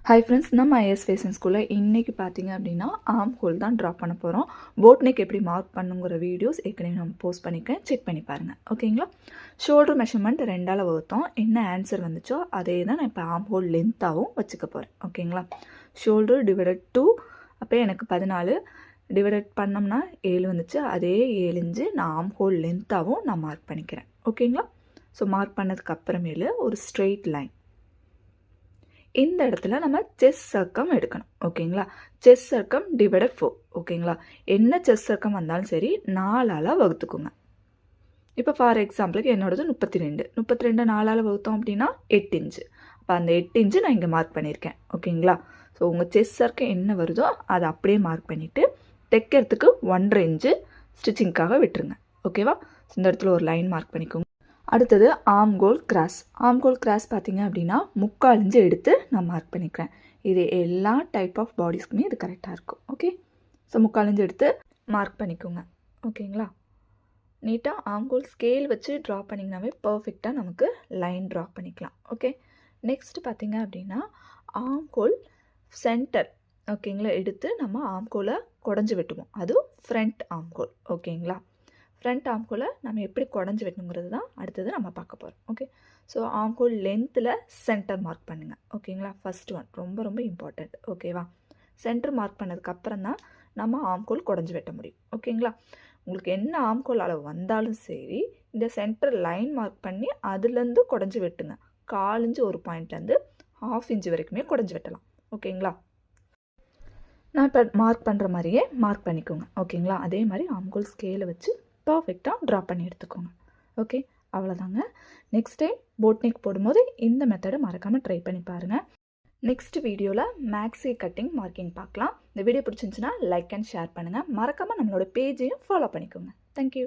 Hi friends, நம்ம IS fashion ஸ்கூலில் இன்றைக்கி பார்த்தீங்க அப்படின்னா ஆர்ம் ஹோல் தான் ட்ரா பண்ண போகிறோம். போட் நெக் எப்படி மார்க் பண்ணுங்கிற வீடியோஸ் ஏற்கனவே நம்ம போஸ்ட் பண்ணியிருக்கேன், செக் பண்ணி பாருங்கள். ஓகேங்களா? ஷோல்டர் மெஷர்மெண்ட் 2ஆல் வகுத்தோம். என்ன ஆன்சர் வந்துச்சோ அதே தான் நான் இப்போ ஆர்ம் ஹோல் லென்த்தாகவும் வச்சுக்க போகிறேன். ஓகேங்களா? ஷோல்டர் டிவைடட் 2, அப்போ எனக்கு 14 டிவைடட் பண்ணோம்னா 7 வந்துச்சு. அதே 7 இன்ச்சு நான் ஆர்ம் ஹோல் லென்த்தாகவும் நான் மார்க் பண்ணிக்கிறேன். ஓகேங்களா? ஸோ மார்க் பண்ணதுக்கு அப்புறமேலு ஒரு ஸ்ட்ரெயிட் லைன் இந்த இடத்துல நம்ம செஸ்ட் சர்க்கம் எடுக்கணும். ஓகேங்களா? செஸ்ட் சர்க்கம் டிவைடட் 4. ஓகேங்களா? என்ன செஸ்ட் சர்க்கம் வந்தாலும் சரி 4ஆல் வகுத்துக்குங்க. இப்போ ஃபார் எக்ஸாம்பிளுக்கு என்னோடது 32 4ஆல் வகுத்தோம் அப்படின்னா 8 இன்ச்சு. அப்போ அந்த 8 இன்ச்சு நான் இங்கே மார்க் பண்ணியிருக்கேன். ஓகேங்களா? ஸோ உங்கள் செஸ்ட் சர்க்கம் என்ன வருதோ அதை அப்படியே மார்க் பண்ணிவிட்டு தைக்கிறதுக்கு 1.5 இன்ச்சு ஸ்டிச்சிங்க்காக விட்டுருங்க. ஓகேவா? இந்த இடத்துல ஒரு லைன் மார்க் பண்ணிக்கோங்க. அடுத்தது ஆர்ம் கோல் கிராஸ். ஆர்ம் கோல் கிராஸ் பார்த்தீங்க அப்படின்னா 3/4 இன்ச்சு எடுத்து நான் மார்க் பண்ணிக்கிறேன். இது எல்லா டைப் ஆஃப் பாடிஸ்க்குமே இது கரெக்டாக இருக்கும். ஓகே, ஸோ 3/4 இன்ச்சு எடுத்து மார்க் பண்ணிக்கோங்க. ஓகேங்களா? நீட்டாக ஆர்ம் கோல் ஸ்கேல் வச்சு ட்ரா பண்ணிங்கனாவே பர்ஃபெக்டாக நமக்கு லைன் ட்ரா பண்ணிக்கலாம். ஓகே, நெக்ஸ்ட் பார்த்தீங்க அப்படின்னா ஆர்ம் கோல் சென்டர். ஓகேங்களா? எடுத்து நம்ம ஆர்ம் கோலை குடஞ்சி வெட்டுவோம். அதுவும் ஃப்ரண்ட் ஆர்ம் கோல். ஓகேங்களா? ஃப்ரண்ட் ஆர்ம் ஹோலை நம்ம எப்படி குடஞ்சி வெட்டணுங்கிறது தான் அடுத்தது நம்ம பார்க்க போகிறோம். ஓகே, ஸோ ஆர்ம் ஹோல் லென்த்தில் சென்டர் மார்க் பண்ணுங்கள். ஓகேங்களா? ஃபஸ்ட் ஒன் ரொம்ப ரொம்ப இம்பார்ட்டண்ட். ஓகேவா? சென்டர் மார்க் பண்ணதுக்கப்புறம் தான் நம்ம ஆர்ம் ஹோல் குடஞ்சி வெட்ட முடியும். ஓகேங்களா? உங்களுக்கு என்ன ஆர்ம் ஹோல் அளவு வந்தாலும் சரி இந்த சென்டர் லைன் மார்க் பண்ணி அதுலேருந்து குடஞ்சி வெட்டுங்க. 1/4 இன்ச்சு ஒரு பாயிண்ட்லேருந்து 1/2 இன்ச்சு வரைக்குமே குடஞ்சி வெட்டலாம். ஓகேங்களா? நான் இப்போ மார்க் பண்ணுற மாதிரியே மார்க் பண்ணிக்கோங்க. ஓகேங்களா? அதே மாதிரி ஆர்ம் ஹோல் ஸ்கேலை வச்சு பர்ஃபெக்டாக ட்ரா பண்ணி எடுத்துக்கோங்க. ஓகே, அவ்வளோதாங்க. நெக்ஸ்ட் டைம் போட் நெக் போடும்போது இந்த மெத்தடை மறக்காமல் ட்ரை பண்ணி பாருங்கள். நெக்ஸ்ட் வீடியோவில் மேக்ஸி கட்டிங் மார்க்கிங் பார்க்கலாம். இந்த வீடியோ பிடிச்சிருந்துச்சுன்னா லைக் அண்ட் ஷேர் பண்ணுங்கள். மறக்காமல் நம்மளோட பேஜையும் ஃபாலோ பண்ணிக்கோங்க. தேங்க்யூ.